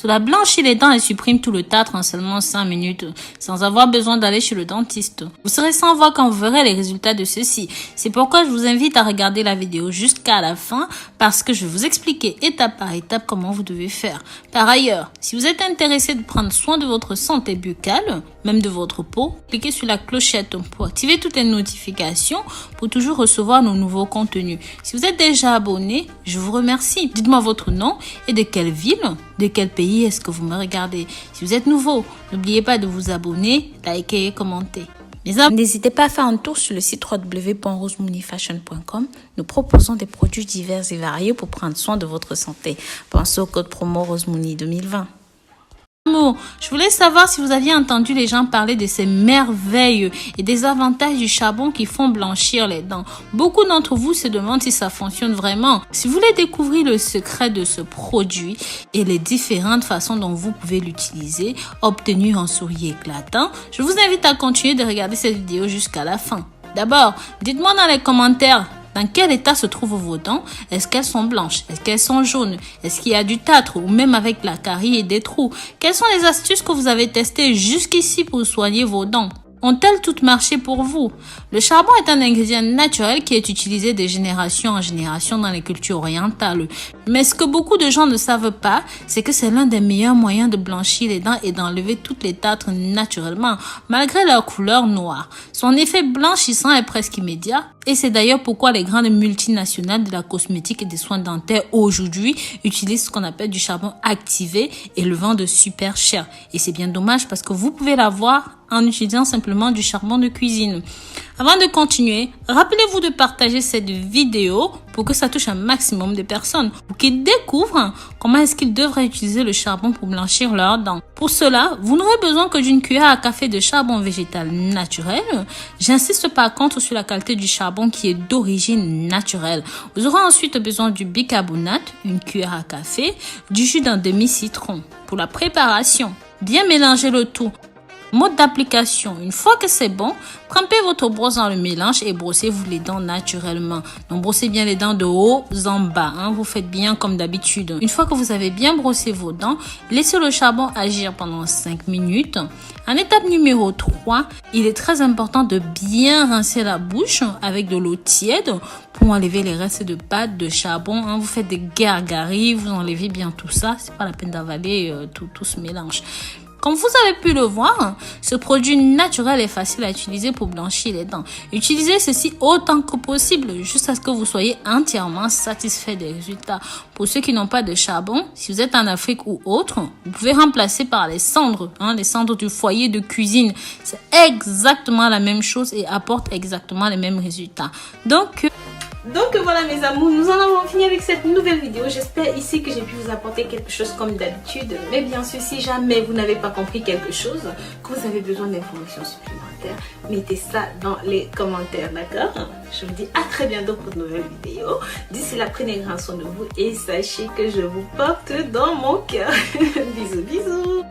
Cela blanchit les dents et supprime tout le tartre en seulement 5 minutes, sans avoir besoin d'aller chez le dentiste. Vous serez sans voix quand vous verrez les résultats de ceci. C'est pourquoi je vous invite à regarder la vidéo jusqu'à la fin, parce que je vais vous expliquer étape par étape comment vous devez faire. Par ailleurs, si vous êtes intéressé de prendre soin de votre santé buccale, même de votre peau, cliquez sur la clochette pour activer toutes les notifications pour toujours recevoir nos nouveaux contenus. Si vous êtes déjà abonné, je vous remercie. Dites-moi votre nom et de quelle ville, de quel pays est-ce que vous me regardez. Si vous êtes nouveau, n'oubliez pas de vous abonner, liker et commenter. N'hésitez pas à faire un tour sur le site www.rosemooneyfashion.com. Nous proposons des produits divers et variés pour prendre soin de votre santé. Pensez au code promo Rosemooney 2020. Je voulais savoir si vous aviez entendu les gens parler de ces merveilles et des avantages du charbon qui font blanchir les dents. Beaucoup d'entre vous se demandent si ça fonctionne vraiment. Si vous voulez découvrir le secret de ce produit et les différentes façons dont vous pouvez l'utiliser, obtenir un sourire éclatant, je vous invite à continuer de regarder cette vidéo jusqu'à la fin. D'abord, dites-moi dans les commentaires dans quel état se trouvent vos dents. Est-ce qu'elles sont blanches? Est-ce qu'elles sont jaunes? Est-ce qu'il y a du tartre ou même avec la carie et des trous? Quelles sont les astuces que vous avez testées jusqu'ici pour soigner vos dents? Ont-elles toutes marché pour vous? Le charbon est un ingrédient naturel qui est utilisé de génération en génération dans les cultures orientales. Mais ce que beaucoup de gens ne savent pas, c'est que c'est l'un des meilleurs moyens de blanchir les dents et d'enlever toutes les tartres naturellement, malgré leur couleur noire. Son effet blanchissant est presque immédiat. Et c'est d'ailleurs pourquoi les grandes multinationales de la cosmétique et des soins dentaires aujourd'hui utilisent ce qu'on appelle du charbon activé et le vendent super cher. Et c'est bien dommage parce que vous pouvez l'avoir en utilisant simplement du charbon de cuisine. Avant de continuer, rappelez-vous de partager cette vidéo pour que ça touche un maximum de personnes, pour qu'ils découvrent comment est-ce qu'ils devraient utiliser le charbon pour blanchir leurs dents. Pour cela, vous n'aurez besoin que d'une cuillère à café de charbon végétal naturel. J'insiste par contre sur la qualité du charbon qui est d'origine naturelle. Vous aurez ensuite besoin du bicarbonate, une cuillère à café, du jus d'un demi-citron. Pour la préparation, bien mélanger le tout. Mode d'application. Une fois que c'est bon, trempez votre brosse dans le mélange et brossez-vous les dents naturellement. Donc brossez bien les dents de haut en bas. Vous faites bien comme d'habitude. Une fois que vous avez bien brossé vos dents, laissez le charbon agir pendant 5 minutes. En étape numéro 3, il est très important de bien rincer la bouche avec de l'eau tiède pour enlever les restes de pâte de charbon. Vous faites des gargaris, vous enlevez bien tout ça. C'est pas la peine d'avaler tout ce mélange. Comme vous avez pu le voir, ce produit naturel est facile à utiliser pour blanchir les dents. Utilisez ceci autant que possible jusqu'à ce que vous soyez entièrement satisfait des résultats. Pour ceux qui n'ont pas de charbon, si vous êtes en Afrique ou autre, vous pouvez remplacer par les cendres, les cendres du foyer de cuisine. C'est exactement la même chose et apporte exactement les mêmes résultats. Donc voilà mes amours, nous en avons fini avec cette nouvelle vidéo. J'espère ici que j'ai pu vous apporter quelque chose comme d'habitude. Mais bien sûr, si jamais vous n'avez pas compris quelque chose, que vous avez besoin d'informations supplémentaires, mettez ça dans les commentaires, d'accord? Je vous dis à très bientôt pour de nouvelles vidéos. D'ici là, prenez grand soin de vous et sachez que je vous porte dans mon cœur. Bisous, bisous.